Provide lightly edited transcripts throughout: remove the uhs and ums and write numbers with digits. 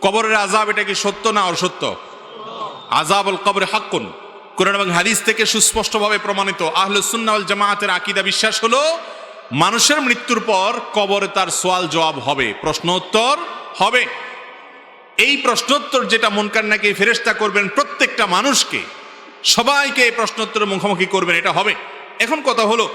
কবরের আযাব এটা কি সত্য না অসত্য? আযাবুল কবর হাক্কুন, কোরআন এবং হাদিস থেকে সুস্পষ্টভাবে প্রমাণিত। আহলুস সুন্নাহ ওয়াল জামাআতের আকীদা বিশ্বাস হলো মানুষের মৃত্যুর পর কবরে তার সওয়াল জবাব হবে, প্রশ্নোত্তর হবে। এই প্রশ্নোত্তর যেটা মুনকার নাকির ফেরেশতা করবেন প্রত্যেকটা মানুষকে, সবাইকে এই প্রশ্নোত্তরের মুখোমুখি করবেন, এটা হবে। এখন কথা হলো,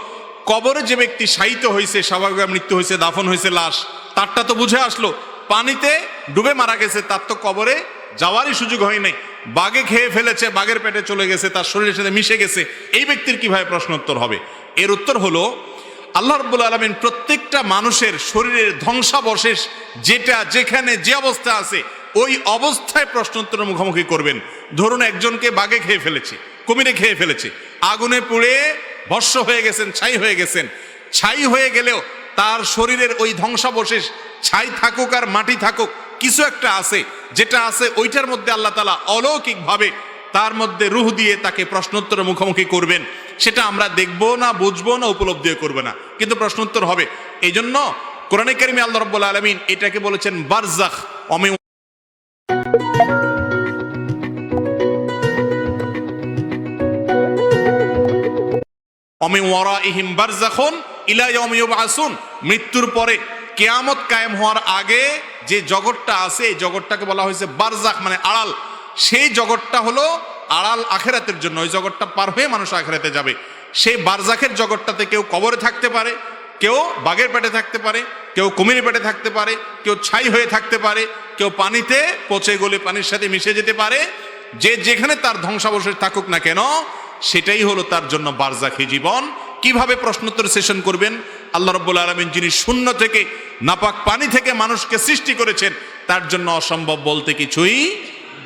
কবরে যে ব্যক্তি শায়িত হয়েছে, স্বাভাবিকভাবে মৃত্যু হয়েছে, দাফন হয়েছে লাশ, তারটা তো বুঝে আসলো। পানিতে ডুবে মারা গেছে, তার তো কবরে যাওয়ারই সুযোগ হয় নাই। বাঘে খেয়ে ফেলেছে, বাঘের পেটে চলে গেছে, তার শরীরের সাথে মিশে গেছে, এই ব্যক্তির কিভাবে প্রশ্নোত্তর হবে? এর উত্তর হলো, আল্লাহ রাব্বুল আলামিন প্রত্যেকটা মানুষের শরীরের ধ্বংসাবশেষ যেটা যেখানে যে অবস্থা আছে ওই অবস্থায় প্রশ্নোত্তরের মুখোমুখি করবেন। ধরুন একজনকে বাঘে খেয়ে ফেলেছে, কুমিরে খেয়ে ফেলেছে, আগুনে পুড়ে ভস্ম হয়ে গেছেন, ছাই হয়ে গেছেন। ছাই হয়ে গেলেও তার শরীরের ওই ধ্বংসাবশেষ, ছাই থাকুক আর মাটি থাকুক, কিছু একটা আছে, যেটা আছে ওইটার মধ্যে আল্লাহ তাআলা অলৌকিকভাবে তার মধ্যে রূহ দিয়ে তাকে প্রশ্নোত্তরের মুখোমুখি করবেন। সেটা আমরা দেখবো না, বুঝবো না, উপলব্ধিও করবে না, কিন্তু প্রশ্নোত্তর হবে। এই জন্য কোরআনে কারিমে আল্লাহ রাব্বুল আলামিন এটাকে বলেছেন বারজাখ। ওমিন ওয়ারাইহিম বারযাখুন ইলা ইয়াউমি ইউবআসুন, মৃত্যুর পরে কিয়ামত কায়েম হওয়ার আগে যে জগৎটা আছে এই জগৎটাকে বলা হয়েছে বারজাখ, মানে আড়াল। সেই জগৎটা হলো আড়াল আখিরাতের জন্য, ওই জগৎটা পার হয়ে মানুষ আখিরাতে যাবে। সেই বারজাখের জগৎটাতে কেউ কবরে থাকতে পারে, কেউ বাঘের পেটে থাকতে পারে, কেউ কুমিরের পেটে থাকতে পারে, কেউ ছাই হয়ে থাকতে পারে, কেউ পানিতে পচে গলে পানির সাথে মিশে যেতে পারে। যে যেখানে তার ধ্বংসাবশেষ থাকুক না কেন, সেটাই হলো তার জন্য বারজাখী জীবন। কিভাবে প্রশ্নোত্তর সেশন করবেন? আল্লাহ রাব্বুল আলামিন যিনি শূন্য থেকে নাপাক পানি থেকে মানুষকে সৃষ্টি করেছেন, তার জন্য অসম্ভব বলতে কিছুই